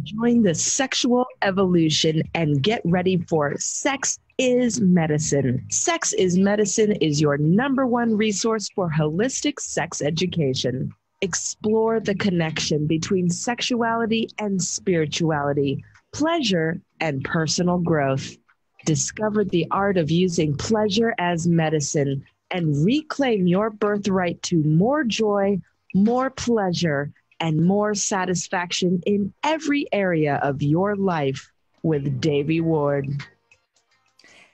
Join the sexual evolution and get ready for Sex is Medicine. Sex is Medicine is your #1 resource for holistic sex education. Explore the connection between sexuality and spirituality, pleasure and personal growth. Discover the art of using pleasure as medicine and reclaim your birthright to more joy, more pleasure, and more satisfaction in every area of your life with Devi Ward.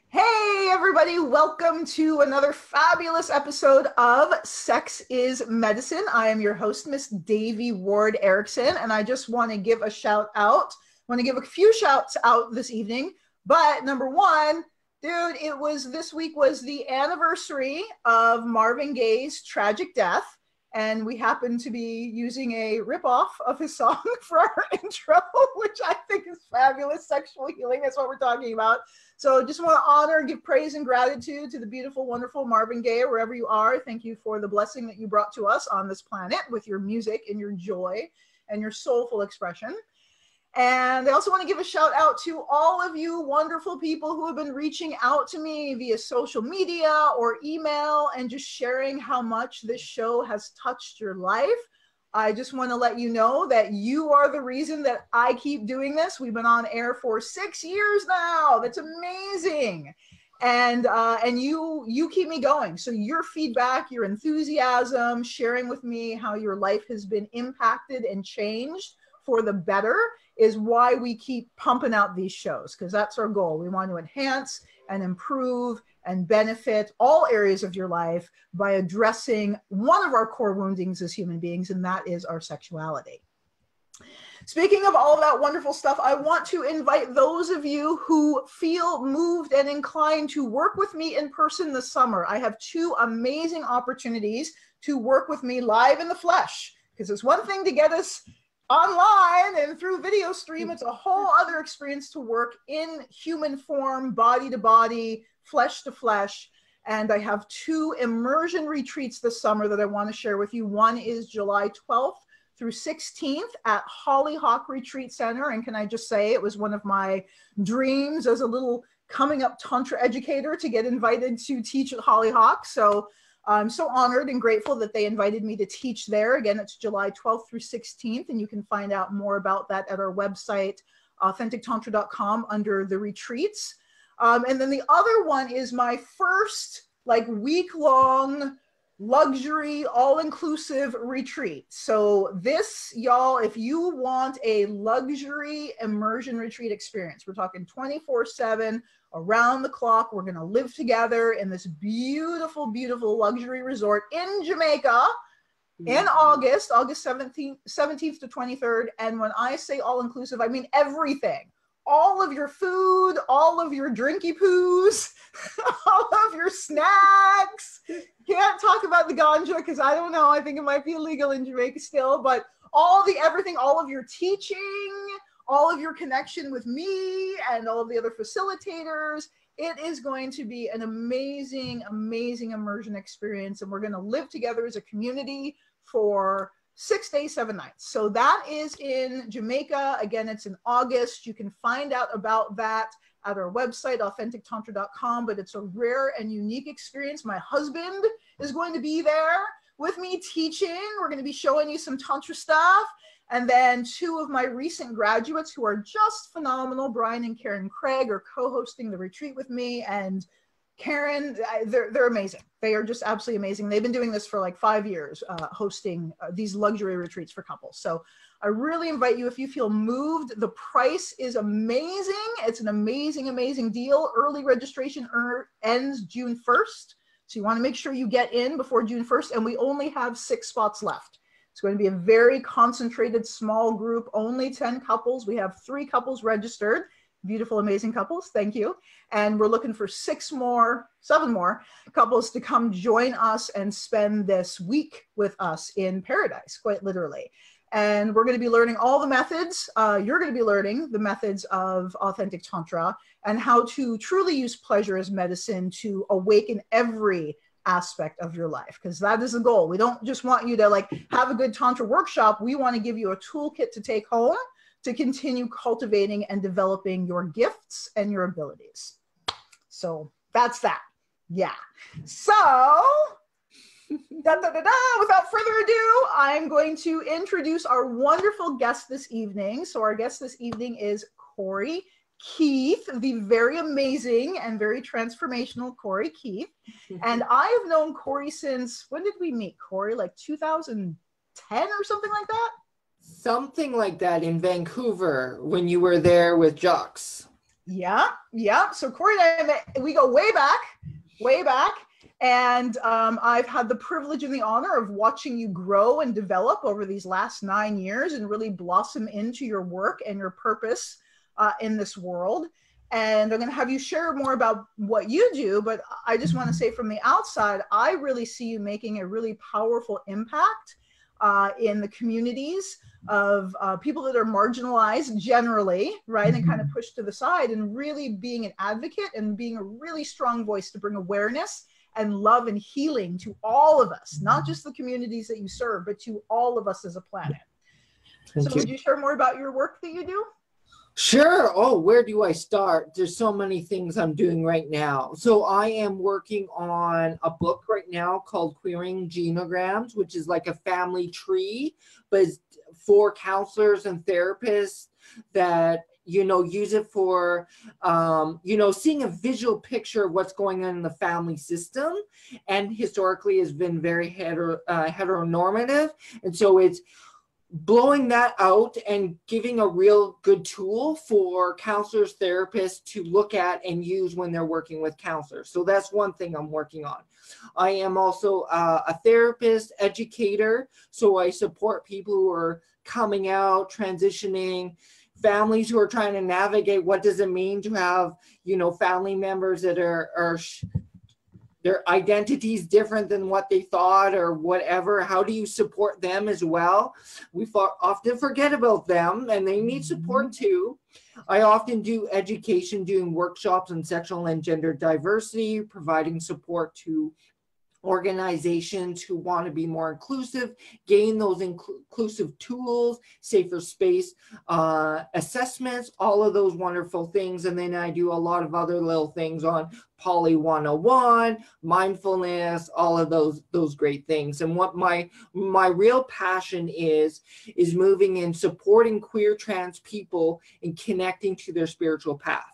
Hey everybody, welcome to another fabulous episode of Sex is Medicine. I am your host, Miss Devi Ward Erickson, and I just want to give a shout out. I want to give a few shouts out this evening, but number one, dude, this week was the anniversary of Marvin Gaye's tragic death. And we happen to be using a ripoff of his song for our intro, which I think is fabulous. Sexual healing, that's what we're talking about. So just want to honor, give praise and gratitude to the beautiful, wonderful Marvin Gaye, wherever you are. Thank you for the blessing that you brought to us on this planet with your music and your joy and your soulful expression. And I also want to give a shout out to all of you wonderful people who have been reaching out to me via social media or email and just sharing how much this show has touched your life. I just want to let you know that you are the reason that I keep doing this. We've been on air for 6 years now. That's amazing. And you keep me going. So your feedback, your enthusiasm, sharing with me how your life has been impacted and changed for the better is why we keep pumping out these shows, because that's our goal. We want to enhance and improve and benefit all areas of your life by addressing one of our core woundings as human beings, and that is our sexuality. Speaking of all of that wonderful stuff, I want to invite those of you who feel moved and inclined to work with me in person this summer. I have 2 amazing opportunities to work with me live in the flesh, because it's one thing to get us online and through video stream. It's a whole other experience to work in human form, body to body, flesh to flesh. And I have 2 immersion retreats this summer that I want to share with you. One is July 12th through 16th at Hollyhock Retreat Center. And can I just say, it was one of my dreams as a little coming up Tantra educator to get invited to teach at Hollyhock. So I'm so honored and grateful that they invited me to teach there. Again, it's July 12th through 16th, and you can find out more about that at our website, authentictantra.com, under the retreats. And then the other one is my first week-long luxury all-inclusive retreat. So this, y'all, if you want a luxury immersion retreat experience, we're talking 24/7, around the clock. We're going to live together in this beautiful, beautiful luxury resort in Jamaica in August 17th to 23rd. And when I say all-inclusive, I mean everything. All of your food, all of your drinky poos, all of your snacks. Can't talk about the ganja because I don't know. I think it might be illegal in Jamaica still, but everything, all of your teaching, all of your connection with me and all of the other facilitators. It is going to be an amazing, amazing immersion experience. And we're going to live together as a community for 6 days, 7 nights. So that is in Jamaica. Again, it's in August. You can find out about that at our website, authentictantra.com, but it's a rare and unique experience. My husband is going to be there with me teaching. We're going to be showing you some Tantra stuff. And then 2 of my recent graduates who are just phenomenal, Brian and Karen Craig, are co-hosting the retreat with me. And Karen, they're amazing. They are just absolutely amazing. They've been doing this for 5 years, hosting these luxury retreats for couples. So I really invite you, if you feel moved. The price is amazing. It's an amazing, amazing deal. Early registration ends June 1st. So you want to make sure you get in before June 1st. And we only have 6 spots left. It's going to be a very concentrated, small group, only 10 couples. We have 3 couples registered. Beautiful, amazing couples. Thank you. And we're looking for 7 more couples to come join us and spend this week with us in paradise, quite literally. And we're going to be learning all the methods. You're going to be learning the methods of authentic Tantra and how to truly use pleasure as medicine to awaken every aspect of your life, because that is the goal. We don't just want you to like have a good Tantra workshop. We want to give you a toolkit to take home to continue cultivating and developing your gifts and your abilities. So that's that. Yeah. So without further ado, I'm going to introduce our wonderful guest this evening. So our guest this evening is Corey Keith, the very amazing and very transformational Corey Keith. And I have known Corey since, when did we meet, Corey? Like 2010 or something like that? Something like that, in Vancouver when you were there with Jocks. Yeah. So Corey and I, we go way back. And I've had the privilege and the honor of watching you grow and develop over these last 9 years and really blossom into your work and your purpose in this world. And I'm going to have you share more about what you do, but I just want to say from the outside, I really see you making a really powerful impact in the communities of people that are marginalized generally, right, and kind of pushed to the side, and really being an advocate and being a really strong voice to bring awareness and love and healing to all of us, not just the communities that you serve, but to all of us as a planet. So would you share more about your work that you do? Sure. Oh, where do I start? There's so many things I'm doing right now. So I am working on a book right now called Queering Genograms, which is like a family tree, but it's for counselors and therapists that, you know, use it for, you know, seeing a visual picture of what's going on in the family system. And historically has been very heteronormative. And so it's blowing that out and giving a real good tool for counselors, therapists to look at and use when they're working with counselors. So that's one thing I'm working on. I am also a therapist, educator. So I support people who are coming out, transitioning, families who are trying to navigate what does it mean to have, you know, family members that are their identities different than what they thought or whatever. How do you support them as well? We often forget about them and they need support too. I often do education, doing workshops on sexual and gender diversity, providing support to organizations who want to be more inclusive, gain those inclusive tools, safer space assessments, all of those wonderful things. And then I do a lot of other little things on Poly 101, mindfulness, all of those great things. And what my real passion is moving and supporting queer trans people in connecting to their spiritual path.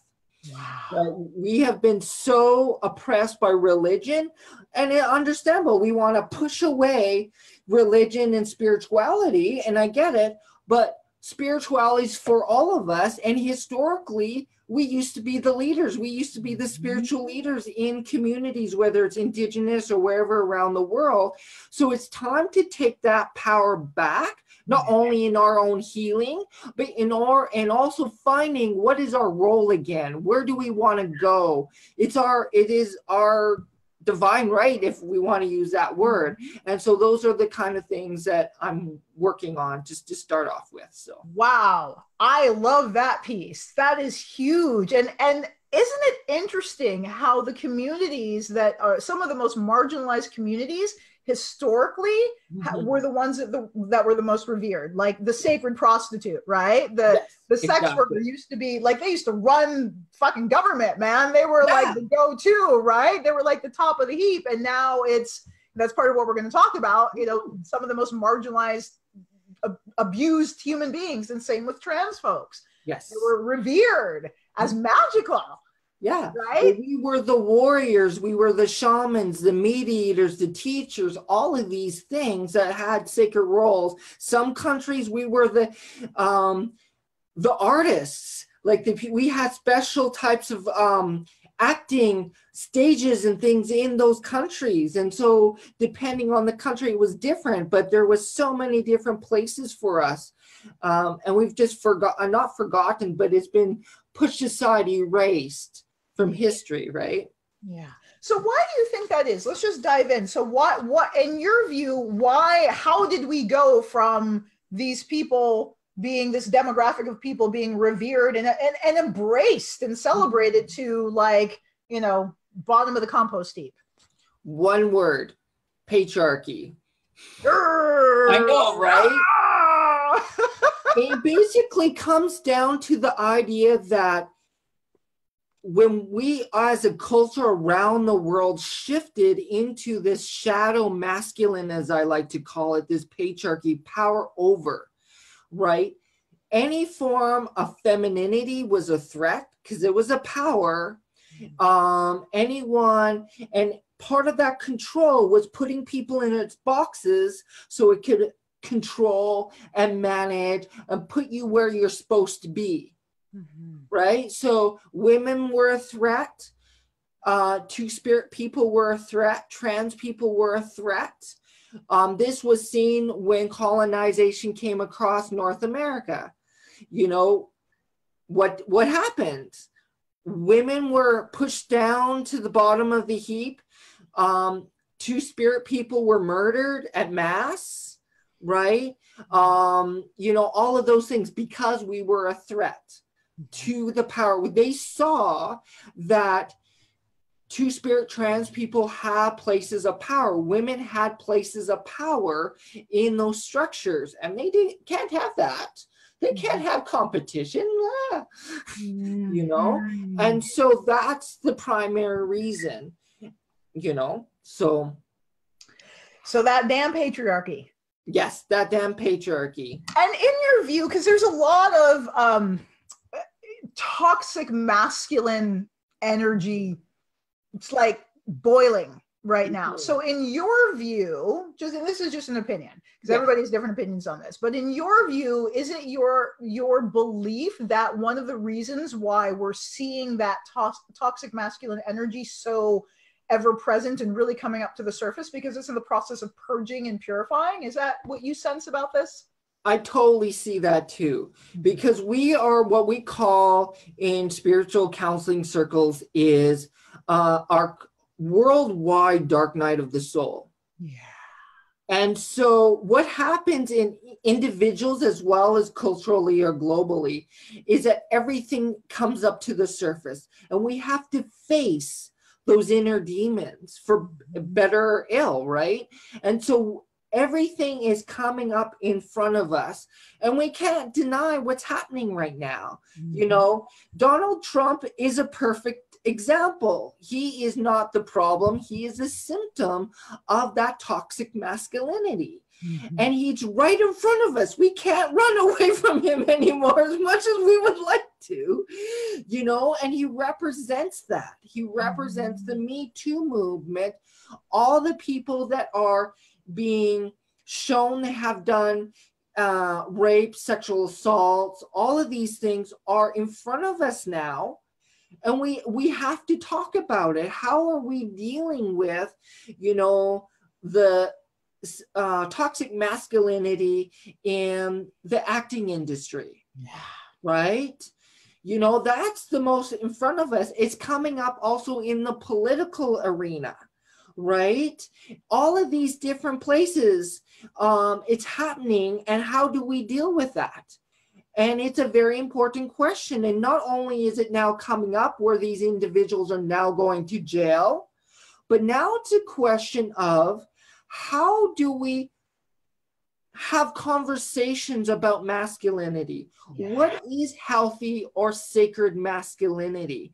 Wow. We have been so oppressed by religion, and it's understandable. We want to push away religion and spirituality, and I get it, but spirituality is for all of us. And historically, we used to be the leaders. We used to be the spiritual leaders in communities, whether it's indigenous or wherever around the world. So it's time to take that power back, not only in our own healing, but and also finding what is our role again. Where do we want to go? It is our divine right, if we want to use that word. And so those are the kind of things that I'm working on just to start off with. So wow, I love that piece. That is huge. And isn't it interesting how the communities that are some of the most marginalized communities historically were the ones that were the most revered, like the sacred prostitute, right? The sex worker used to be like, they used to run fucking government, man. They were like the go-to, right? They were like the top of the heap. And now that's part of what we're going to talk about, you know, some of the most marginalized, abused human beings, and same with trans folks. Yes. They were revered as magical. Yeah, right. We were the warriors, we were the shamans, the meat eaters, the teachers, all of these things that had sacred roles. Some countries we were the artists, like we had special types of acting stages and things in those countries. And so depending on the country, it was different, but there was so many different places for us. And we've just not forgotten, but it's been pushed aside, erased from history, right? Yeah. So why do you think that is? Let's just dive in. So what in your view, how did we go from these people being this demographic of people being revered and embraced and celebrated to, like, you know, bottom of the compost heap? One word, patriarchy. I know, right? It basically comes down to the idea that when we as a culture around the world shifted into this shadow masculine, as I like to call it, this patriarchy, power over, right? Any form of femininity was a threat because it was a power. Anyone, and part of that control was putting people in its boxes so it could control and manage and put you where you're supposed to be. Right? So women were a threat. Two-spirit people were a threat. Trans people were a threat. This was seen when colonization came across North America. You know, what happened? Women were pushed down to the bottom of the heap. Two-spirit people were murdered at mass, right? You know, all of those things because we were a threat to the power. They saw that two-spirit trans people have places of power. Women had places of power in those structures, and they can't have that. They can't have competition, you know? And so that's the primary reason, you know? So that damn patriarchy. Yes, that damn patriarchy. And in your view, because there's a lot of toxic masculine energy, it's like boiling right now. So in your view, and this is just an opinion, because everybody has different opinions on this, but in your view, is it your belief that one of the reasons why we're seeing that toxic masculine energy so ever present and really coming up to the surface because it's in the process of purging and purifying? Is that what you sense about this? I totally see that too, because we are what we call in spiritual counseling circles is our worldwide dark night of the soul. Yeah. And so what happens in individuals as well as culturally or globally is that everything comes up to the surface and we have to face those inner demons for better or ill, right? And so everything is coming up in front of us and we can't deny what's happening right now. You know, Donald Trump is a perfect example. He is not the problem. He is a symptom of that toxic masculinity. And he's right in front of us. We can't run away from him anymore as much as we would like to, you know, and he represents that. He represents the Me Too movement, all the people that are being shown to have done rape, sexual assaults, all of these things are in front of us now. And we have to talk about it. How are we dealing with, you know, the toxic masculinity in the acting industry? Right? You know, that's the most in front of us. It's coming up also in the political arena, right? All of these different places, it's happening. And how do we deal with that? And it's a very important question. And not only is it now coming up where these individuals are now going to jail, but now it's a question of how do we have conversations about masculinity? What is healthy or sacred masculinity?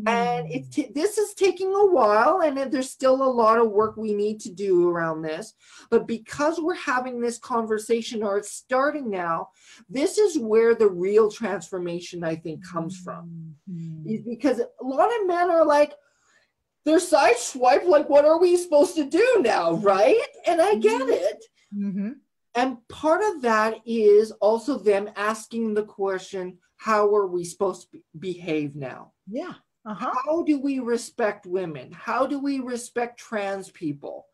And this is taking a while, and there's still a lot of work we need to do around this. But because we're having this conversation, or it's starting now, this is where the real transformation, I think, comes from. Is because a lot of men are like, they're sideswiped, like, what are we supposed to do now, right? And I get it. And part of that is also them asking the question, how are we supposed to behave now? How do we respect women? How do we respect trans people?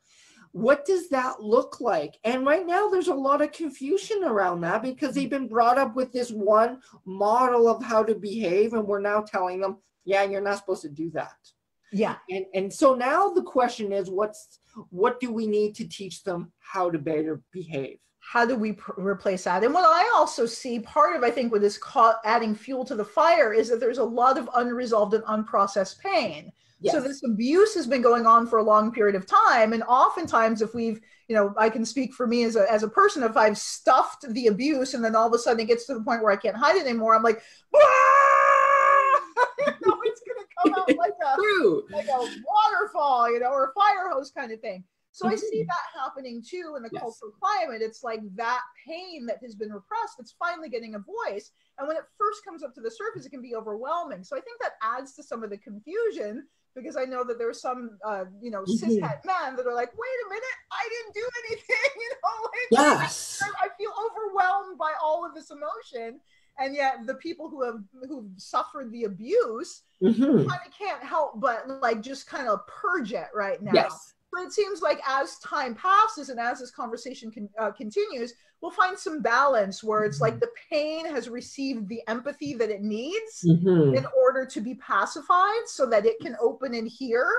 What does that look like? And right now there's a lot of confusion around that because they've been brought up with this one model of how to behave, and we're now telling them, yeah, you're not supposed to do that. And so now the question is, what do we need to teach them how to better behave? How do we replace that? And what I also see, part of, I think, what is adding fuel to the fire is that there's a lot of unresolved and unprocessed pain. So this abuse has been going on for a long period of time. And oftentimes if we've, I can speak for me as a person, if I've stuffed the abuse and then all of a sudden it gets to the point where I can't hide it anymore, I'm like, it's going to come out like a waterfall, or a fire hose kind of thing. So I see that happening too in the cultural climate. It's like that pain that has been repressed, it's finally getting a voice. And when it first comes up to the surface, it can be overwhelming. So I think that adds to some of the confusion, because I know that there's some, cishet men that are like, wait a minute, I didn't do anything, I feel overwhelmed by all of this emotion. And yet the people who've suffered the abuse kind of can't help but like just kind of purge it right now. Yes. But it seems like as time passes and as this conversation continues, we'll find some balance where it's like the pain has received the empathy that it needs in order to be pacified so that it can open and hear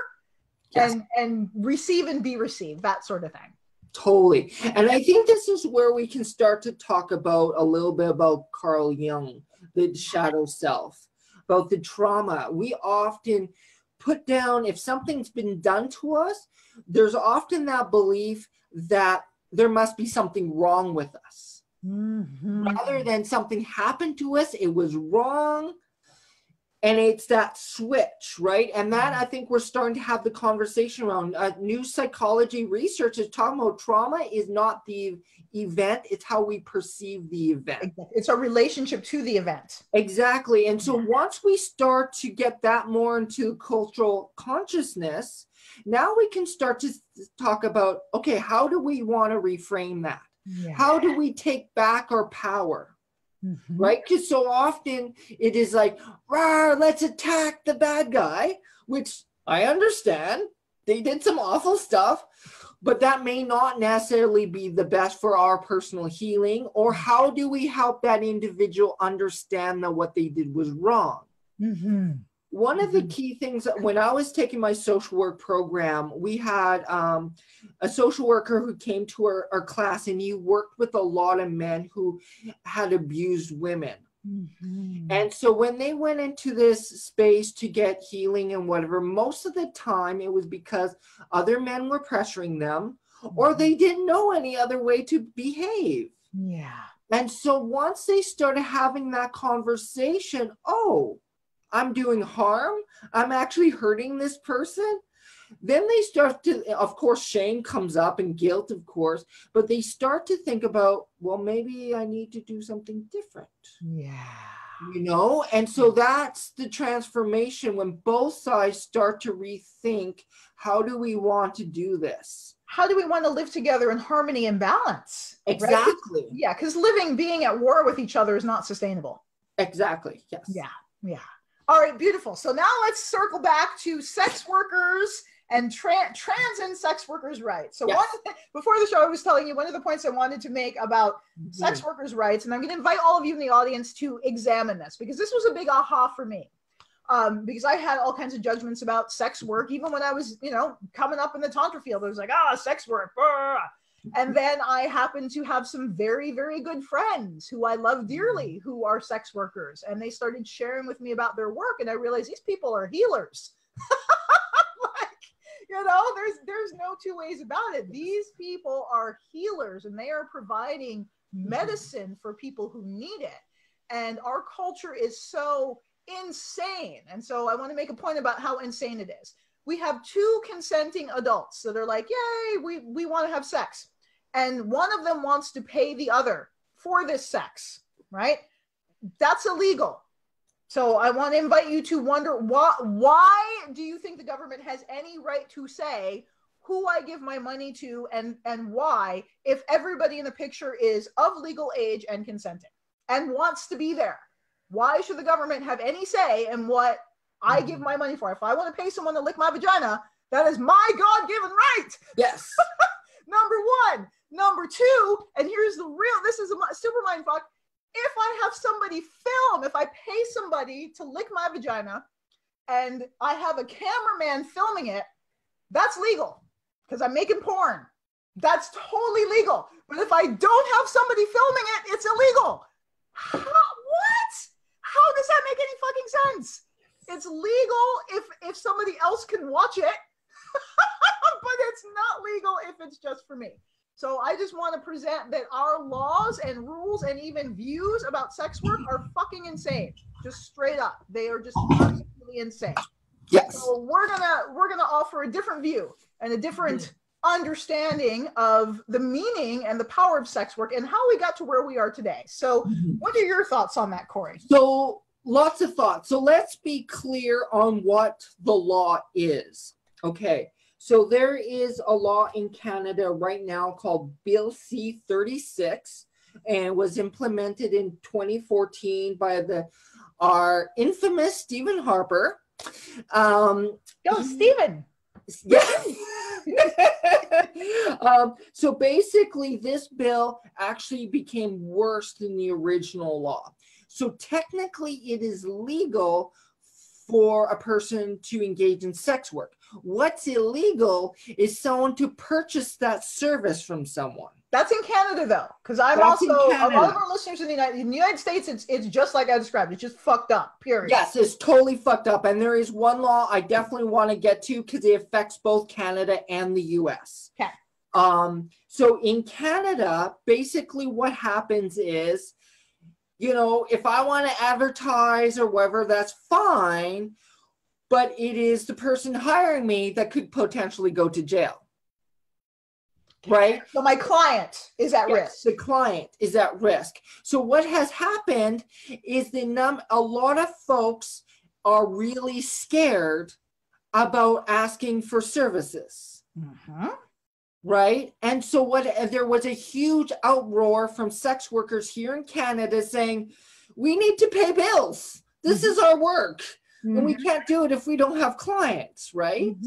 and receive and be received, that sort of thing. Totally. And I think this is where we can start to talk about a little bit about Carl Jung, the shadow self, about the trauma. We often put down, if something's been done to us, there's often that belief that there must be something wrong with us. Rather than something happened to us, it was wrong. And it's that switch, right? And that, I think we're starting to have the conversation around. New psychology research is talking about trauma is not the event, it's how we perceive the event. It's our relationship to the event. Exactly. And so once we start to get that more into cultural consciousness, now we can start to talk about, okay, how do we want to reframe that? How do we take back our power? Right? Because so often it is like, let's attack the bad guy, which I understand. They did some awful stuff, but that may not necessarily be the best for our personal healing. Or how do we help that individual understand that what they did was wrong? One of the key things, when I was taking my social work program, we had a social worker who came to our class, and he worked with a lot of men who had abused women. And so when they went into this space to get healing and whatever, most of the time it was because other men were pressuring them, or they didn't know any other way to behave. And so once they started having that conversation, I'm doing harm, I'm actually hurting this person, then they start to, of course, shame comes up and guilt, of course, but they start to think about, well, maybe I need to do something different. And so that's the transformation when both sides start to rethink, how do we want to do this? How do we want to live together in harmony and balance? Exactly. Right? Because being at war with each other is not sustainable. Exactly. Yes. All right, beautiful. So now let's circle back to sex workers and trans and sex workers' rights. So before the show, I was telling you one of the points I wanted to make about sex workers' rights, and I'm going to invite all of you in the audience to examine this, because this was a big aha for me. Because I had all kinds of judgments about sex work, even when I was, coming up in the Tantra field. I was like, sex work. And then I happen to have some very, very good friends who I love dearly who are sex workers. And they started sharing with me about their work. And I realized these people are healers. There's no two ways about it. These people are healers, and they are providing medicine for people who need it. And our culture is so insane. And so I want to make a point about how insane it is. We have two consenting adults that are like, yay, we want to have sex. And one of them wants to pay the other for this sex, right? That's illegal. So I want to invite you to wonder, why do you think the government has any right to say who I give my money to and why, if everybody in the picture is of legal age and consenting and wants to be there? Why should the government have any say in what I give my money for? If I want to pay someone to lick my vagina, that is my God-given right. Yes. Number one. Number two, and here's this is a super mind fuck. If I have somebody film, if I pay somebody to lick my vagina and I have a cameraman filming it, that's legal because I'm making porn. That's totally legal. But if I don't have somebody filming it, it's illegal. What? How does that make any fucking sense? It's legal if somebody else can watch it, but it's not legal if it's just for me. So I just want to present that our laws and rules and even views about sex work are fucking insane. Just straight up. They are just absolutely insane. Yes. So we're gonna offer a different view and a different understanding of the meaning and the power of sex work and how we got to where we are today. So what are your thoughts on that, Corey? So lots of thoughts. So let's be clear on what the law is. Okay. So there is a law in Canada right now called Bill C-36 and was implemented in 2014 by our infamous Stephen Harper. Go, Stephen. Yes. So basically, this bill actually became worse than the original law. So technically, it is legal for a person to engage in sex work. What's illegal is someone to purchase that service from someone. That's in Canada, though, because I'm also a lot of our listeners in the United States. It's just like I described. It's just fucked up. Period. Yes, it's totally fucked up. And there is one law I definitely want to get to because it affects both Canada and the U.S. Okay. So in Canada, basically what happens is, you know, if I want to advertise or whatever, that's fine. But it is the person hiring me that could potentially go to jail. Right? So my client is at risk. The client is at risk. So what has happened is a lot of folks are really scared about asking for services. Right? And so there was a huge outroar from sex workers here in Canada saying, we need to pay bills. This is our work. And we can't do it if we don't have clients, right?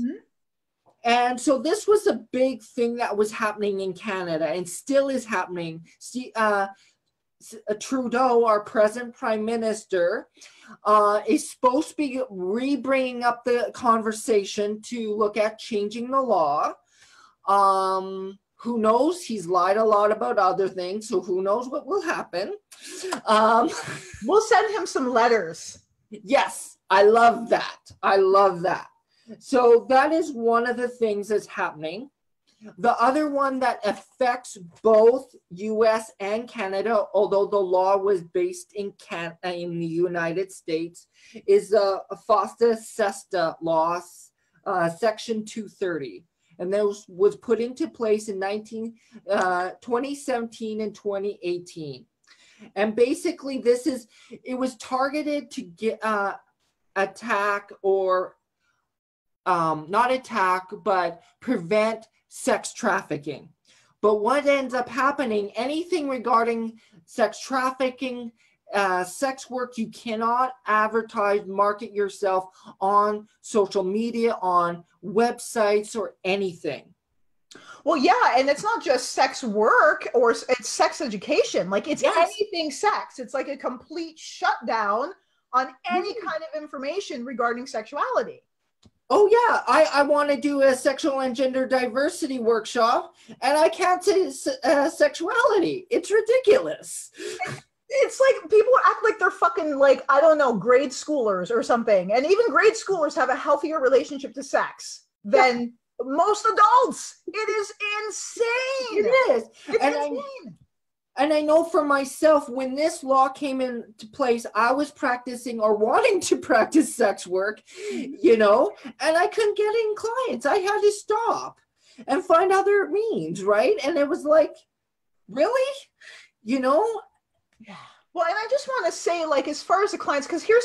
And so this was a big thing that was happening in Canada and still is happening. Trudeau, our present prime minister, is supposed to be re-bringing up the conversation to look at changing the law. Who knows? He's lied a lot about other things, so who knows what will happen. We'll send him some letters. Yes, I love that. I love that. So that is one of the things that's happening. The other one that affects both US and Canada, although the law was based in the United States, is the FOSTA SESTA law, Section 230. And that was put into place in 2017 and 2018. And basically it was targeted to get attack or not attack, but prevent sex trafficking. But what ends up happening, anything regarding sex trafficking, sex work, you cannot advertise, market yourself on social media, on websites, or anything. Well, yeah, and it's not just sex work or it's sex education. Like it's anything sex. It's like a complete shutdown on any kind of information regarding sexuality. Oh yeah, I want to do a sexual and gender diversity workshop, and I can't say sexuality. It's ridiculous. It's like people act like they're fucking like, I don't know, grade schoolers or something. And even grade schoolers have a healthier relationship to sex than most adults. It is insane. It is. It's insane. And I know for myself, when this law came into place, I was practicing or wanting to practice sex work, you know, and I couldn't get in clients. I had to stop and find other means, right? And it was like, really? You know? Yeah. Well, and I just want to say, like, as far as the clients, because here's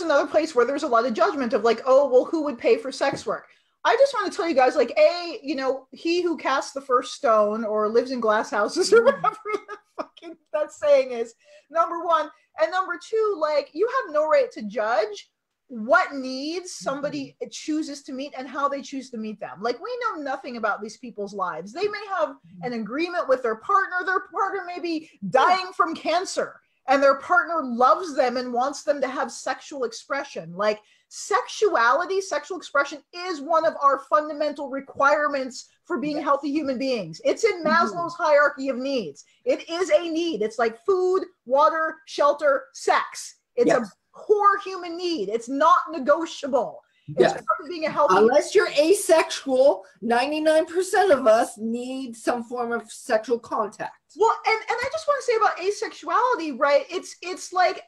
another place where there's a lot of judgment of like, oh, well, who would pay for sex work? I just want to tell you guys, like, you know, he who casts the first stone or lives in glass houses or whatever the fucking that saying is, number one. And number two, like, you have no right to judge what needs somebody chooses to meet and how they choose to meet them. Like, we know nothing about these people's lives. They may have an agreement with their partner. Their partner may be dying from cancer, and their partner loves them and wants them to have sexual expression. Like, sexuality, sexual expression is one of our fundamental requirements for being healthy human beings. It's in Maslow's hierarchy of needs. It is a need. It's like food, water, shelter, sex. It's a core human need. It's not negotiable. Yes. It's part of being a healthy. Unless you're asexual, 99% of us need some form of sexual contact. Well, and I just want to say about asexuality, right? It's like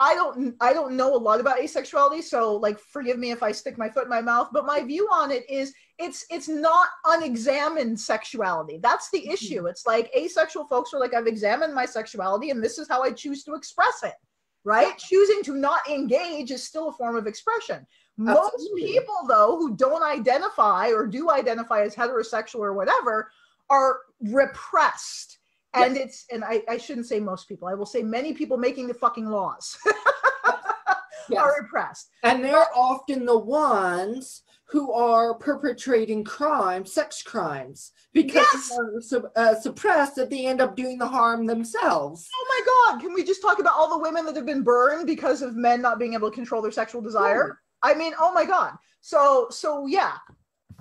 I don't know a lot about asexuality, so like forgive me if I stick my foot in my mouth, but my view on it is it's not unexamined sexuality. That's the issue. It's like asexual folks are like, I've examined my sexuality and this is how I choose to express it, right? Choosing to not engage is still a form of expression. Most people, though, who don't identify or do identify as heterosexual or whatever are repressed. And I shouldn't say most people, I will say many people making the fucking laws are repressed. And they're often the ones who are perpetrating crimes, sex crimes, because they're suppressed, that they end up doing the harm themselves. Oh my God, can we just talk about all the women that have been burned because of men not being able to control their sexual desire? I mean, oh my God. So yeah.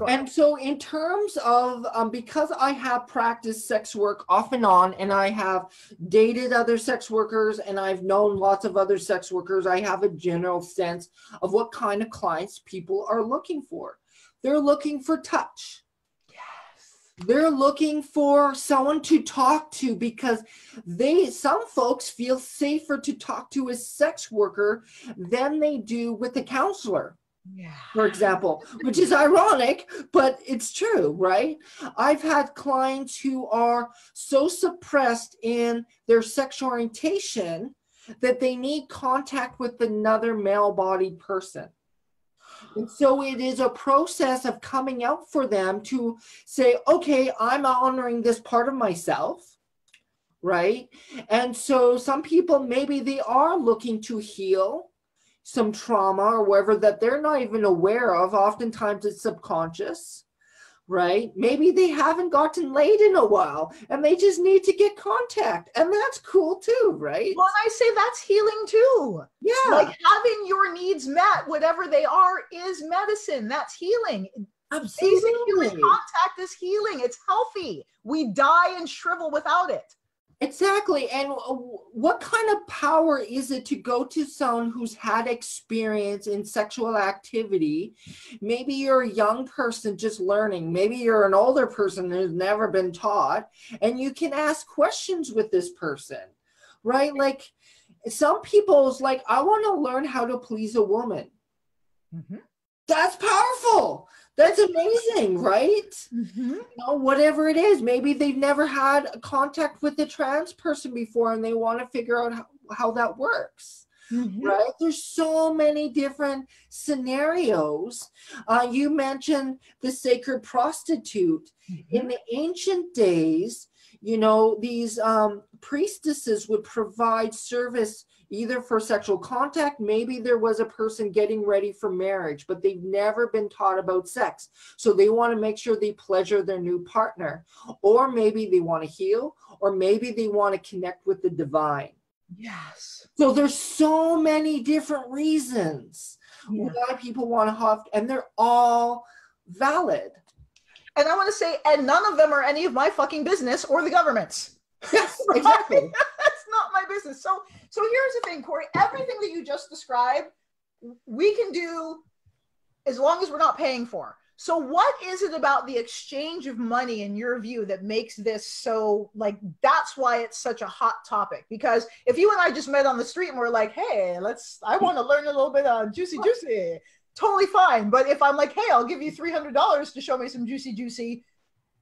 And so in terms of, because I have practiced sex work off and on, and I have dated other sex workers, and I've known lots of other sex workers, I have a general sense of what kind of clients people are looking for. They're looking for touch. Yes. They're looking for someone to talk to, because some folks feel safer to talk to a sex worker than they do with a counselor. Yeah. For example, which is ironic, but it's true, right? I've had clients who are so suppressed in their sexual orientation that they need contact with another male-bodied person. And so it is a process of coming out for them to say, okay, I'm honoring this part of myself, right? And so some people, maybe they are looking to heal some trauma or whatever that they're not even aware of. Oftentimes it's subconscious, right? Maybe they haven't gotten laid in a while and they just need to get contact, and that's cool too, right? Well, and I say that's healing too. Yeah. Like having your needs met, whatever they are, is medicine. That's healing. Absolutely. Basic human contact is healing. It's healthy. We die and shrivel without it. Exactly. And what kind of power is it to go to someone who's had experience in sexual activity? Maybe you're a young person just learning. Maybe you're an older person who's never been taught, and you can ask questions with this person, right? Like some people's like, I want to learn how to please a woman. Mm-hmm. That's powerful. That's amazing, right? Mm-hmm. You know, whatever it is, maybe they've never had contact with a trans person before and they want to figure out how that works, right? There's so many different scenarios. You mentioned the sacred prostitute. In the ancient days, you know, these priestesses would provide service either for sexual contact. Maybe there was a person getting ready for marriage, but they've never been taught about sex. So they want to make sure they pleasure their new partner, or maybe they want to heal, or maybe they want to connect with the divine. Yes. So there's so many different reasons why people want to have, and they're all valid. And I want to say, and none of them are any of my fucking business or the government's. Yes, exactly. That's not my business. So here's the thing, Corey. Everything that you just described, we can do as long as we're not paying for. So what is it about the exchange of money, in your view, that makes this so, like, that's why it's such a hot topic? Because if you and I just met on the street and we're like, hey, I want to learn a little bit of juicy, totally fine. But if I'm like, hey, I'll give you $300 to show me some juicy,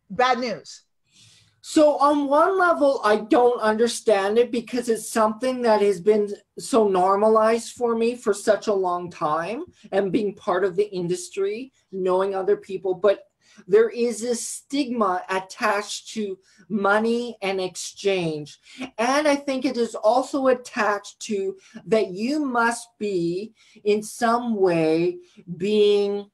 bad news. So on one level, I don't understand it because it's something that has been so normalized for me for such a long time, and being part of the industry, knowing other people. But there is a stigma attached to money and exchange. And I think it is also attached to that you must be in some way being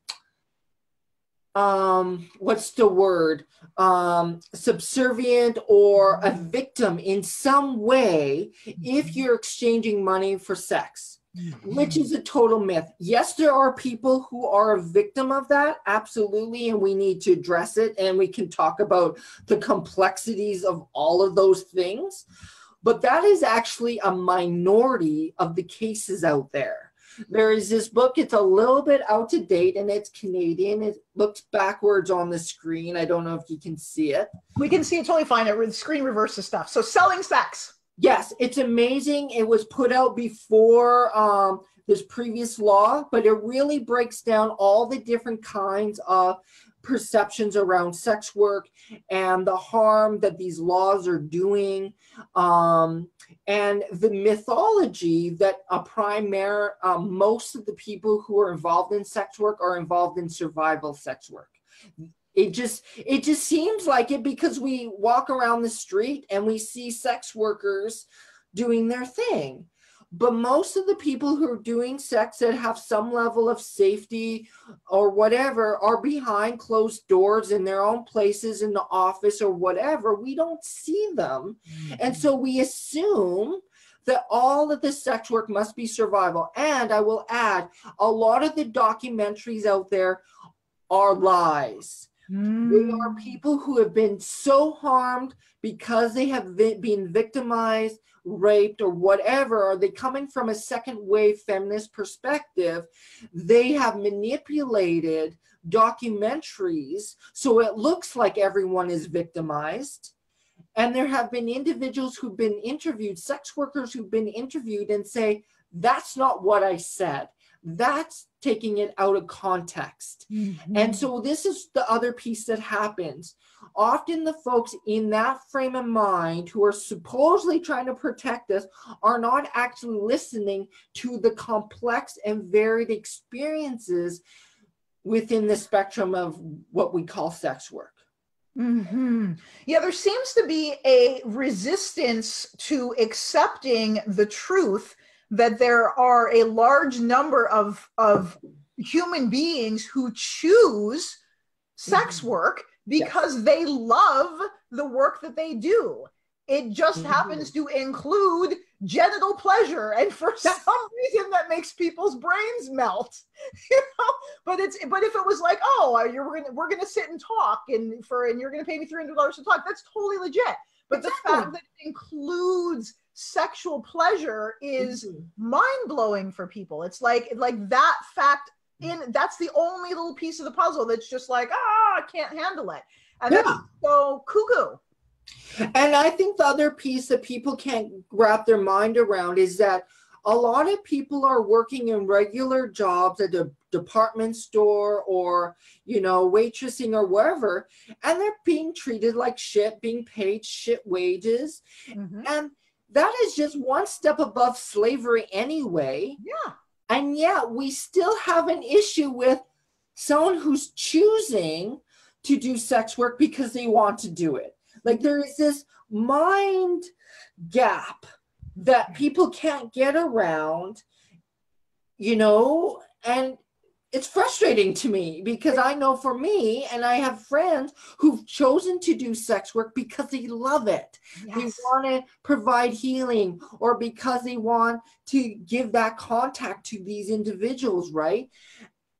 subservient or a victim in some way if you're exchanging money for sex, which is a total myth. Yes, there are people who are a victim of that, absolutely, and we need to address it, and we can talk about the complexities of all of those things. but that is actually a minority of the cases out there. There is this book, it's a little bit out of date and it's Canadian. It looks backwards on the screen. I don't know if you can see it. We can see it totally fine. The screen reverses stuff. So Selling Sex. Yes, it's amazing. It was put out before this previous law, but it really breaks down all the different kinds of perceptions around sex work and the harm that these laws are doing, and the mythology that most of the people who are involved in sex work are involved in survival sex work. It just seems like it, because we walk around the street and we see sex workers doing their thing. But most of the people who are doing sex that have some level of safety or whatever are behind closed doors in their own places, in the office or whatever. We don't see them. And so we assume that all of the sex work must be survival. And I will add, a lot of the documentaries out there are lies. They are people who have been so harmed because they have been victimized, raped, or whatever. Are they coming from a second wave feminist perspective? They have manipulated documentaries so it looks like everyone is victimized. And there have been individuals who've been interviewed, sex workers who've been interviewed, and say, that's not what I said. That's taking it out of context. And so this is the other piece that happens. Often the folks in that frame of mind who are supposedly trying to protect us are not actually listening to the complex and varied experiences within the spectrum of what we call sex work. Yeah, there seems to be a resistance to accepting the truth that there are a large number of human beings who choose sex work because they love the work that they do. It just happens to include genital pleasure, and for some reason that makes people's brains melt. But if it was like, oh, we're gonna sit and talk, and you're gonna pay me $300 to talk, that's totally legit. But the fact that it includes sexual pleasure is mind-blowing for people. It's like that fact, that's the only little piece of the puzzle that's just like, I can't handle it. And that's so cuckoo. And I think the other piece that people can't wrap their mind around is that a lot of people are working in regular jobs at a department store or, waitressing or wherever, and they're being treated like shit, being paid shit wages. And that is just one step above slavery anyway. Yeah. And yet we still have an issue with someone who's choosing to do sex work because they want to do it. Like, there is this mind gap that people can't get around, and it's frustrating to me because I know for me, and I have friends who've chosen to do sex work because they love it. Yes. They want to provide healing, or because they want to give that contact to these individuals, right?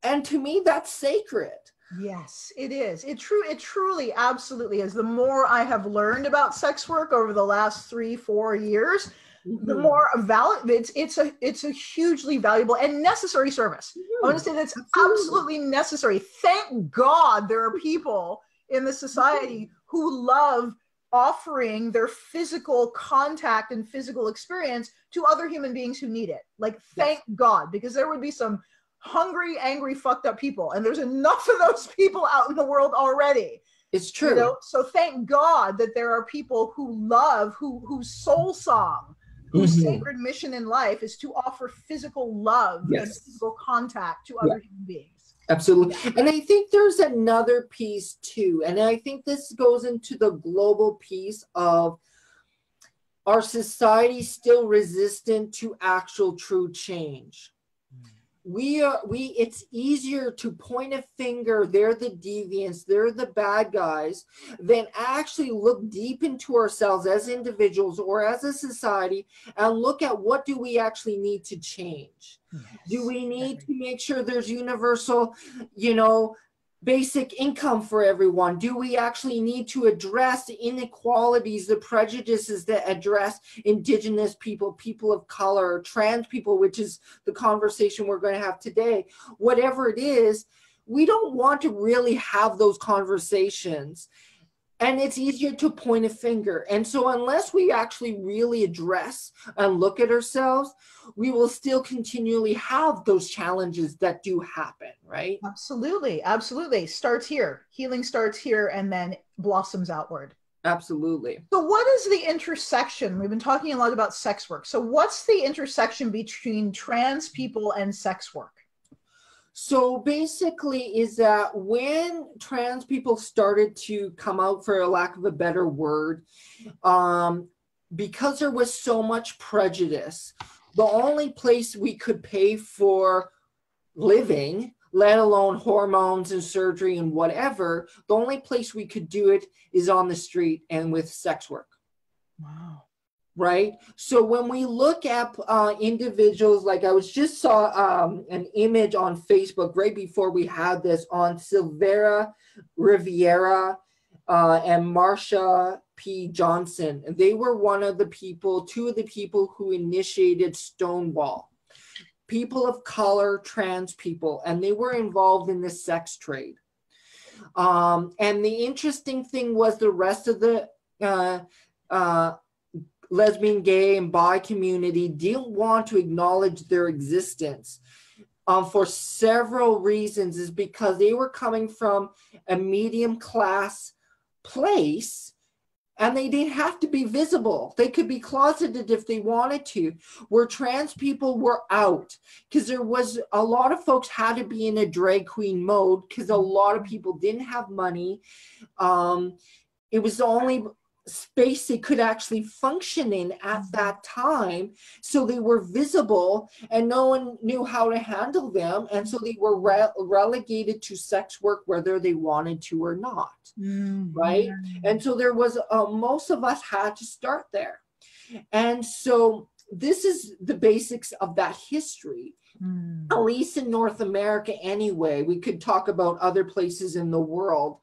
And to me, that's sacred. Yes, it is. It truly, absolutely is. The more I have learned about sex work over the last 3-4 years, the more it's a hugely valuable and necessary service. I want to say that's absolutely necessary. Thank God there are people in the society who love offering their physical contact and physical experience to other human beings who need it. Like, thank God, because there would be some hungry, angry, fucked up people, and there's enough of those people out in the world already. It's true. So thank God that there are people who love, whose soul song, whose sacred mission in life is to offer physical love and physical contact to other human beings. Absolutely. And I think there's another piece too, and I think this goes into the global piece of our society still resistant to actual true change. It's easier to point a finger, they're the deviants, they're the bad guys, than actually look deep into ourselves as individuals or as a society and look at what do we actually need to change. Do we need to make sure there's universal, basic income for everyone? Do we actually need to address the inequalities, the prejudices that address Indigenous people, people of color, trans people, which is the conversation we're going to have today? Whatever it is, we don't want to really have those conversations. And it's easier to point a finger. And so unless we actually really address and look at ourselves, we will still continually have those challenges that do happen, right? Absolutely. Absolutely. Starts here. Healing starts here and then blossoms outward. Absolutely. So what is the intersection? We've been talking a lot about sex work. So what's the intersection between trans people and sex work? So basically is that when trans people started to come out, for a lack of a better word, because there was so much prejudice, the only place we could pay for living, let alone hormones and surgery and whatever, the only place we could do it is on the street and with sex work. Wow. Right? So when we look at individuals, like I was just saw an image on Facebook right before we had this on Silvera Riviera and Marsha P. Johnson. They were two of the people who initiated Stonewall. People of color, trans people, and they were involved in the sex trade. And the interesting thing was the rest of the lesbian, gay, and bi community didn't want to acknowledge their existence for several reasons, is because they were coming from a medium class place and they didn't have to be visible. They could be closeted if they wanted to, where trans people were out because there was a lot of folks had to be in a drag queen mode because a lot of people didn't have money. It was the only space they could actually function in at that time, so they were visible and no one knew how to handle them, and so they were relegated to sex work whether they wanted to or not. Right? And so there was most of us had to start there, and so this is the basics of that history. At least in North America anyway. We could talk about other places in the world.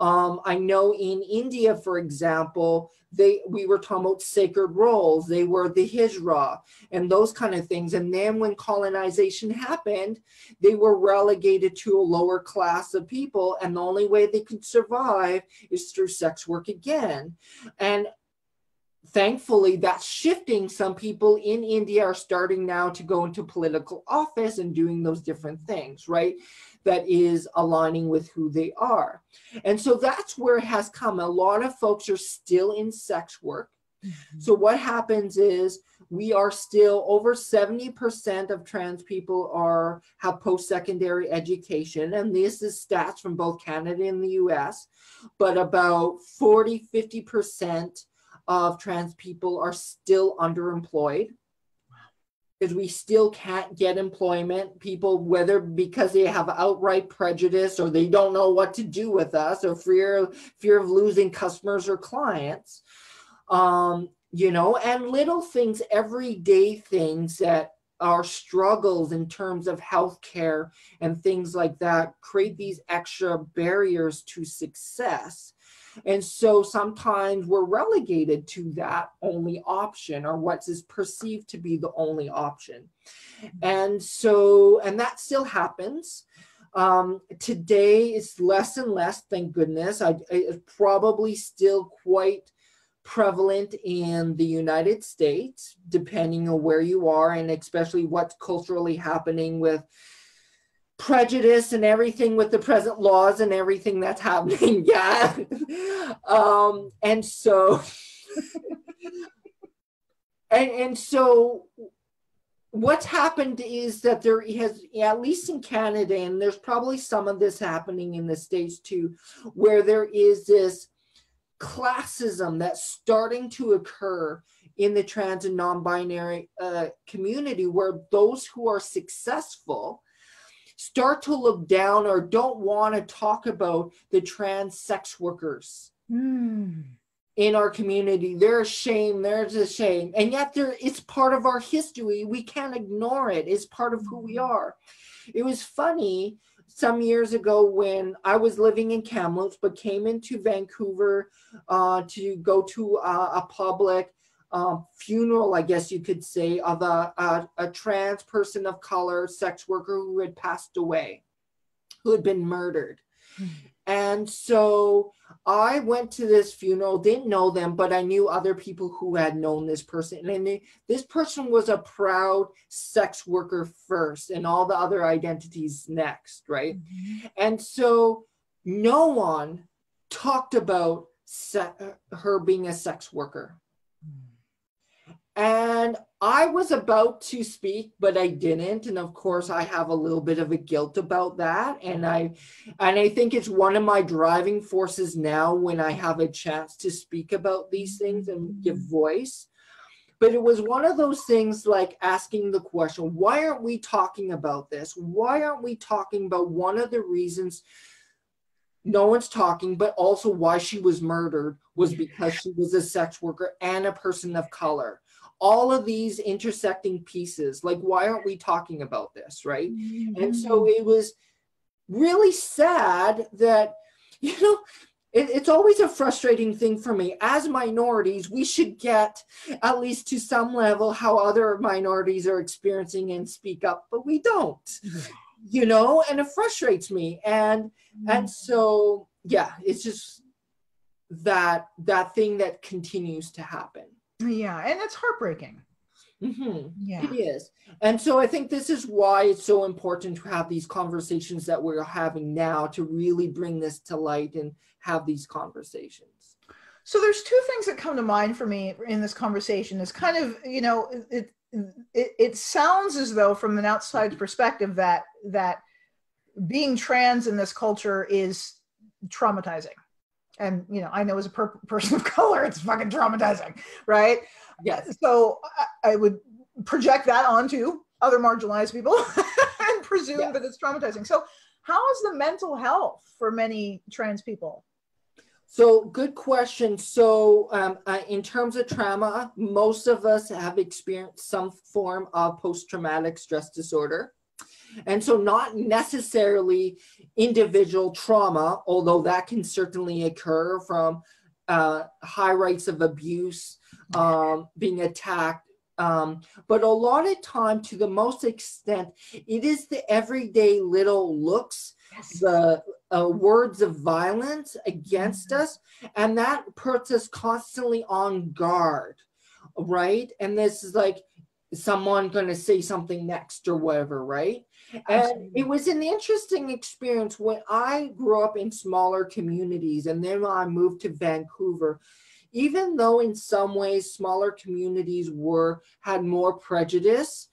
I know in India, for example, we were talking about sacred roles. They were the hijra and those kind of things. And then when colonization happened, they were relegated to a lower class of people. And the only way they could survive is through sex work again. And thankfully, that's shifting. Some people in India are starting now to go into political office and doing those different things, right? That is aligning with who they are. And so that's where it has come. A lot of folks are still in sex work. So what happens is we are still over 70% of trans people have post-secondary education. And this is stats from both Canada and the US, but about 40-50% of trans people are still underemployed because we still can't get employment. People, whether because they have outright prejudice or they don't know what to do with us or fear of losing customers or clients, and little things, everyday things that are struggles in terms of healthcare and things like that create these extra barriers to success. And so sometimes we're relegated to that only option, or what is perceived to be the only option. And that still happens. Today it's less and less, thank goodness. It's probably still quite prevalent in the United States, depending on where you are, and especially what's culturally happening with prejudice and everything with the present laws and everything that's happening. Yeah. And so what's happened is that there has, at least in Canada, and there's probably some of this happening in the States too, where there is this classism that's starting to occur in the trans and non-binary community, where those who are successful start to look down or don't want to talk about the trans sex workers in our community. There's shame, there's a shame. And yet it's part of our history. We can't ignore it. It's part of who we are. It was funny. some years ago when I was living in Kamloops, but came into Vancouver to go to a public funeral, I guess you could say, of a trans person of color, sex worker who had passed away, who had been murdered. And so I went to this funeral, didn't know them, but I knew other people who had known this person. And this person was a proud sex worker first and all the other identities next, right? And so no one talked about her being a sex worker. And I was about to speak, but I didn't. And of course, I have a little bit of a guilt about that. And I think it's one of my driving forces now when I have a chance to speak about these things and give voice. But it was one of those things like asking the question, why aren't we talking about this? Why aren't we talking about one of the reasons no one's talking, but also why she was murdered was because she was a sex worker and a person of color. All of these intersecting pieces, like, why aren't we talking about this, right? And so it was really sad that, you know, it's always a frustrating thing for me. As minorities, we should get, at least to some level, how other minorities are experiencing and speak up, but we don't, you know, and it frustrates me. And so, yeah, it's just that thing that continues to happen. Yeah, and it's heartbreaking. Yeah, it is. And so I think this is why it's so important to have these conversations that we're having now, to really bring this to light and have these conversations. So there's two things that come to mind for me in this conversation. It's kind of, you know, it sounds as though from an outside perspective that being trans in this culture is traumatizing. And, you know, I know as a person of color, it's fucking traumatizing, right? Yes. So I would project that onto other marginalized people and presume that it's traumatizing. So how is the mental health for many trans people? So good question. So in terms of trauma, most of us have experienced some form of post-traumatic stress disorder. And so not necessarily individual trauma, although that can certainly occur from high rates of abuse, being attacked. But a lot of time, to the most extent, it is the everyday little looks, the words of violence against us, and that puts us constantly on guard, right? And this is like, someone going to say something next or whatever, right? And it was an interesting experience when I grew up in smaller communities, and then when I moved to Vancouver, even though in some ways smaller communities had more prejudice,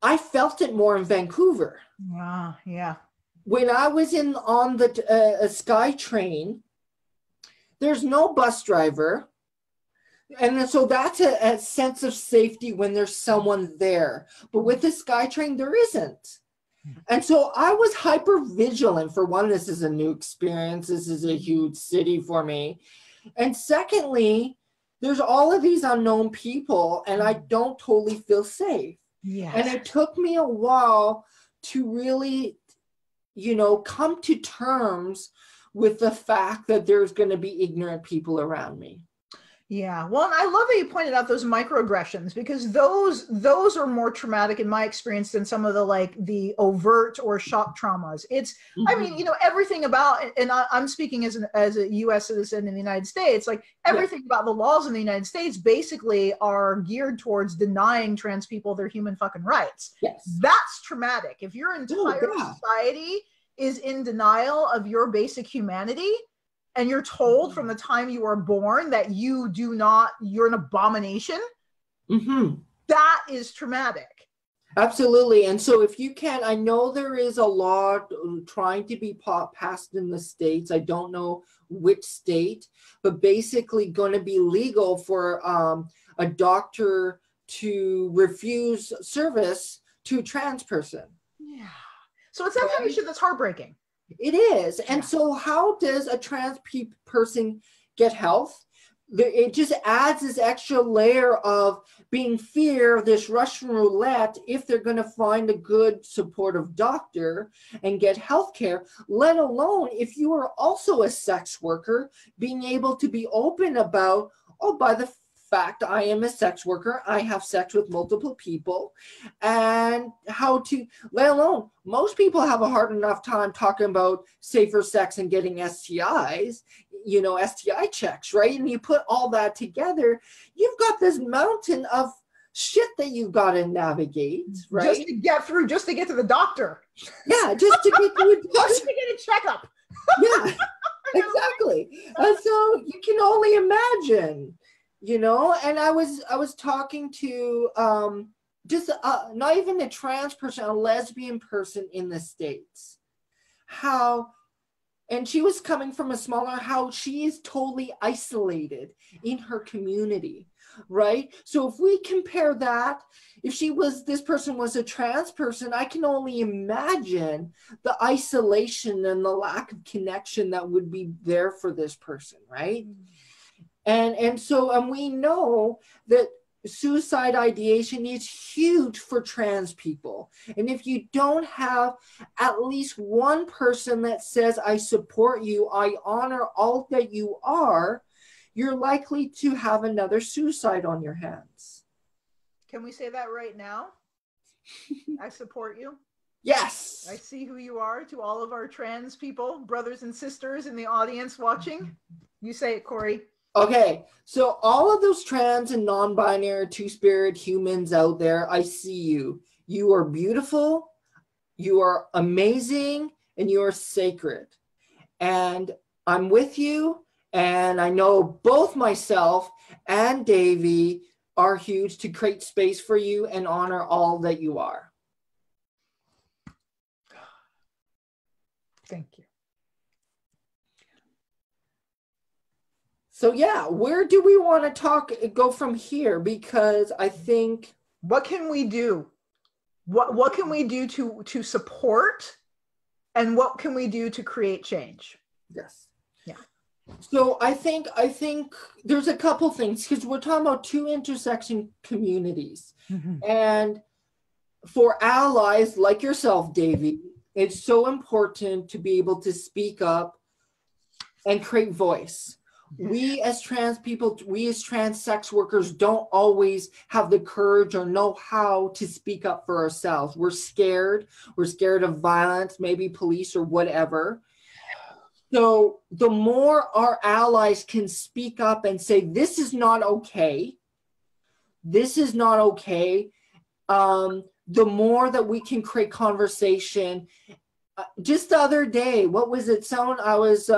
I felt it more in Vancouver. Wow, yeah. When I was on the SkyTrain, there's no bus driver. And so that's a sense of safety when there's someone there. But with the SkyTrain, there isn't. And so I was hyper vigilant. For one, this is a new experience. This is a huge city for me. And secondly, there's all of these unknown people, and I don't totally feel safe. Yes. And it took me a while to really, you know, come to terms with the fact that there's going to be ignorant people around me. Yeah, well, and I love that you pointed out those microaggressions, because those are more traumatic in my experience than some of the overt or shock traumas. It's, I mean, you know, everything about, and I'm speaking as a U.S. citizen in the United States, like everything about the laws in the United States basically are geared towards denying trans people their human fucking rights. Yes. That's traumatic. If your entire society is in denial of your basic humanity, and you're told from the time you are born that you're an abomination, that is traumatic. Absolutely. And so if you can, I know there is a law trying to be passed in the States. I don't know which state, but basically going to be legal for a doctor to refuse service to a trans person. Yeah. So it's information that's heartbreaking. It is. And so how does a trans person get health? it just adds this extra layer of being fear, this Russian roulette, if they're going to find a good supportive doctor and get health care, let alone if you are also a sex worker, being able to be open about, oh, by the fact I am a sex worker, I have sex with multiple people, and how to, let alone, most people have a hard enough time talking about safer sex and getting STIs, you know, STI checks, right? And you put all that together, you've got this mountain of shit that you've got to navigate, right? Just to get through, just to get to the doctor. Yeah, just to get to a doctor. Just to get a checkup. Yeah, exactly. And so you can only imagine, you know. And I was talking to just not even a trans person, a lesbian person in the States, how, and she was coming from a smaller, how she is totally isolated in her community, right? So if we compare that, if this person was a trans person, I can only imagine the isolation and the lack of connection that would be there for this person, right? And we know that suicide ideation is huge for trans people. And if you don't have at least one person that says, I support you, I honor all that you are, you're likely to have another suicide on your hands. Can we say that right now? I support you. Yes. I see who you are. To all of our trans people, brothers and sisters in the audience watching, you say it, Corey. Okay, so all of those trans and non-binary two-spirit humans out there, I see you. You are beautiful, you are amazing, and you are sacred. And I'm with you, and I know both myself and Devi are huge to create space for you and honor all that you are. Thank you. So yeah, where do we want to go from here? Because I think, what can we do? What can we do to support, and what can we do to create change? yes. Yeah. So I think there's a couple things, because we're talking about two intersection communities. Mm-hmm. And for allies like yourself, Devi, it's so important to be able to speak up and create voice. We as trans people, we as trans sex workers don't always have the courage or know how to speak up for ourselves. We're scared. We're scared of violence, maybe police or whatever. So the more our allies can speak up and say, this is not okay. This is not okay. The more that we can create conversation. Just the other day, what was it? I was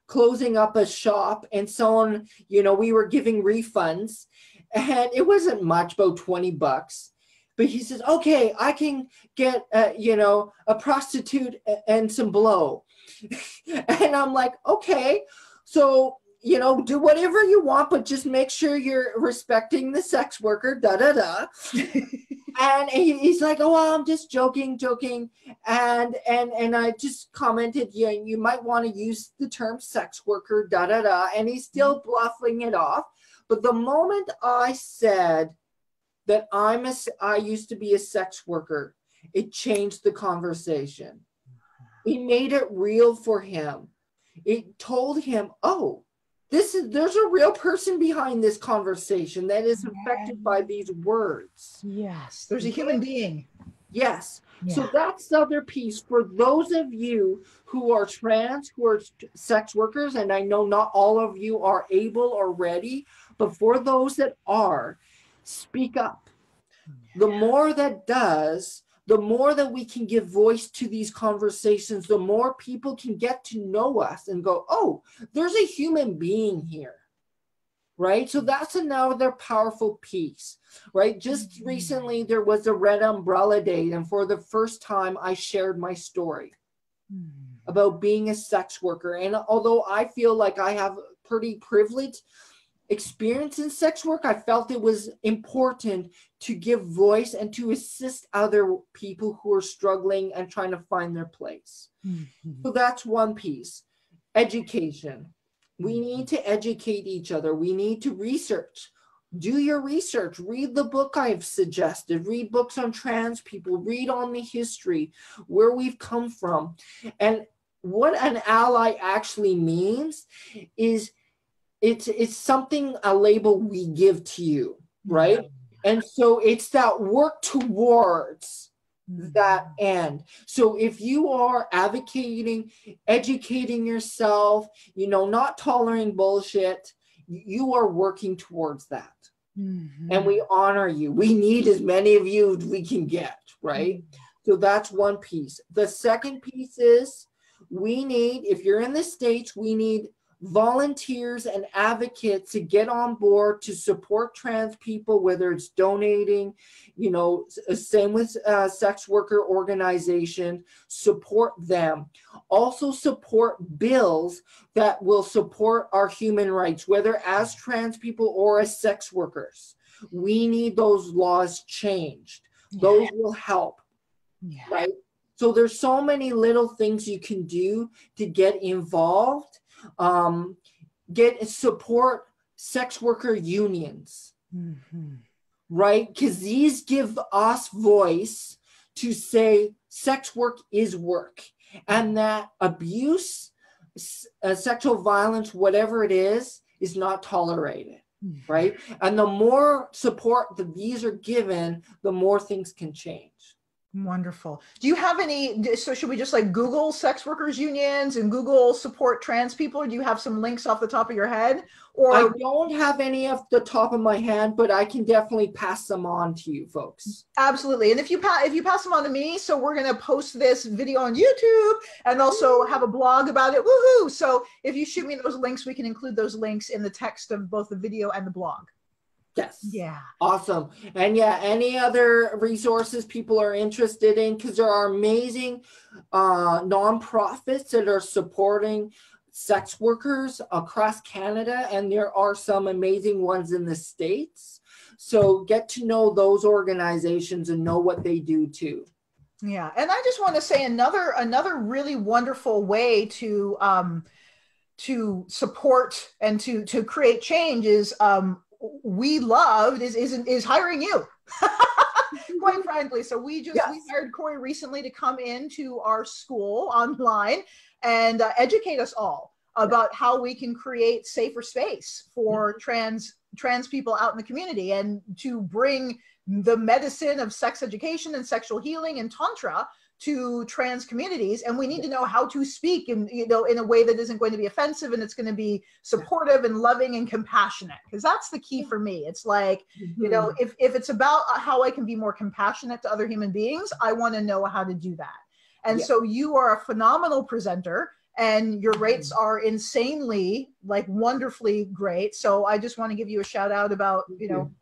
closing up a shop, and someone, we were giving refunds, and it wasn't much, about $20. But he says, okay, I can get, a prostitute and some blow. And I'm like, okay, so, do whatever you want, but just make sure you're respecting the sex worker, And he's like, oh, well, I'm just joking. And I just commented, yeah, you might want to use the term sex worker, And he's still bluffing it off. But the moment I said that I used to be a sex worker, it changed the conversation. It made it real for him. It told him, oh, there's a real person behind this conversation that is affected by these words. Yes, there's a human being. Yes. Yeah. So that's the other piece for those of you who are trans, who are sex workers, and I know not all of you are able or ready, but for those that are, speak up. The more that does, the more that we can give voice to these conversations, the more people can get to know us and go, oh, there's a human being here, right? So that's another powerful piece, right? Just recently, there was a Red Umbrella Day, and for the first time, I shared my story about being a sex worker. And although I feel like I have pretty privileged experience in sex work, I felt it was important to give voice and to assist other people who are struggling and trying to find their place. So that's one piece. Education. We need to educate each other. We need to research. Do your research. Read the book I've suggested. Read books on trans people. Read on the history, where we've come from. And what an ally actually means is it's something, a label we give to you, right? And so it's that work towards that end. So if you are advocating, educating yourself, not tolerating bullshit, you are working towards that. And we honor you. We need as many of you as we can get, right? So that's one piece. The second piece is we need, if you're in the States, we need volunteers and advocates to get on board to support trans people, whether it's donating, same with sex worker organization, support them. Also support bills that will support our human rights, whether as trans people or as sex workers. We need those laws changed. Those will help, right? So there's so many little things you can do to get involved. Support sex worker unions, right? Because these give us voice to say sex work is work, and that abuse, sexual violence, whatever it is not tolerated, right? And the more support that these are given, the more things can change. Wonderful. Do you have any, so should we just like Google sex workers unions and Google support trans people, or do you have some links off the top of your head? Or I don't have any off the top of my head, but I can definitely pass them on to you folks. Absolutely. And if you pass them on to me, so we're going to post this video on YouTube and also have a blog about it. Woohoo. So if you shoot me those links, we can include those links in the text of both the video and the blog. Yes. Yeah. Awesome. And yeah, any other resources people are interested in, because there are amazing nonprofits that are supporting sex workers across Canada, and there are some amazing ones in the States. So get to know those organizations and know what they do too. Yeah. And I just want to say another really wonderful way to support and to create change is we loved is hiring you. Quite frankly. So we hired Corey recently to come into our school online and educate us all about how we can create safer space for trans people out in the community, and to bring the medicine of sex education and sexual healing and Tantra to trans communities. And we need to know how to speak in a way that isn't going to be offensive, and it's going to be supportive and loving and compassionate, because that's the key for me. It's like, if it's about how I can be more compassionate to other human beings, I want to know how to do that. And so you are a phenomenal presenter, and your rates are insanely, like, wonderfully great. So I just want to give you a shout out about,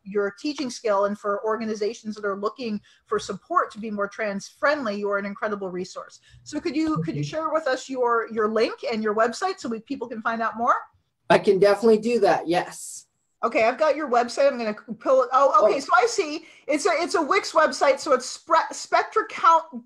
your teaching skill, and for organizations that are looking for support to be more trans friendly, you are an incredible resource. So could you share with us your link and your website so people can find out more? I can definitely do that. Yes. Okay, I've got your website. I'm going to pull it. Oh, okay. So I see it's a Wix website. So it's Spectra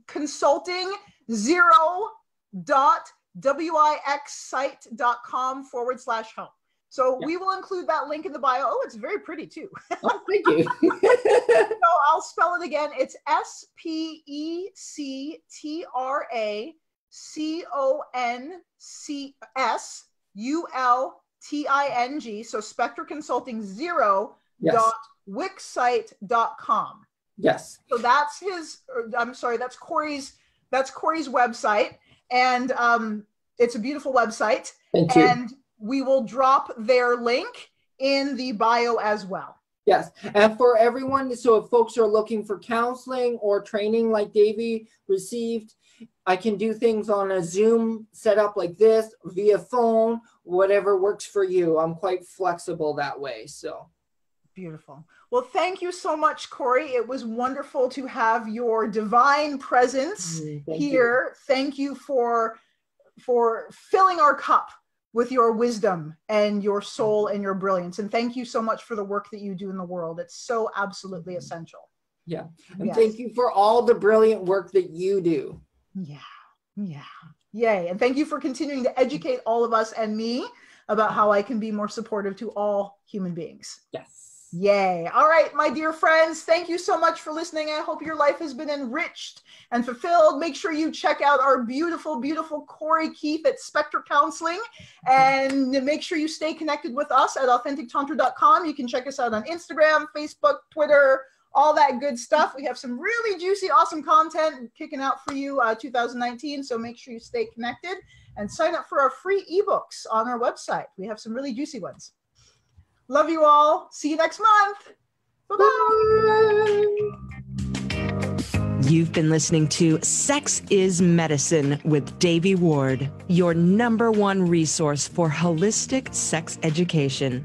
Consulting 0.wixsite.com/home. So we will include that link in the bio. Oh, it's very pretty too. Oh, thank you. So I'll spell it again. It's SPECTRACONCSULTING. So Spectra Consulting 0.wixsite.com. Yes. So that's that's Corey's website. And it's a beautiful website. Thank you. And we will drop their link in the bio as well. Yes. And for everyone, so if folks are looking for counseling or training like Devi received, I can do things on a Zoom setup like this, via phone, whatever works for you. I'm quite flexible that way. So beautiful. Well, thank you so much, Corey. It was wonderful to have your divine presence here. Thank you for filling our cup with your wisdom and your soul and your brilliance. And thank you so much for the work that you do in the world. It's so absolutely essential. Yeah. And thank you for all the brilliant work that you do. Yeah. Yeah. Yay. And thank you for continuing to educate all of us and me about how I can be more supportive to all human beings. Yes. Yay. All right, my dear friends, thank you so much for listening. I hope your life has been enriched and fulfilled. Make sure you check out our beautiful, beautiful Corey Keefe at Spectre Counseling, and make sure you stay connected with us at authentictantra.com. You can check us out on Instagram, Facebook, Twitter, all that good stuff. We have some really juicy, awesome content kicking out for you 2019. So make sure you stay connected and sign up for our free ebooks on our website. We have some really juicy ones. Love you all. See you next month. Bye-bye. You've been listening to Sex is Medicine with Devi Ward, your #1 resource for holistic sex education.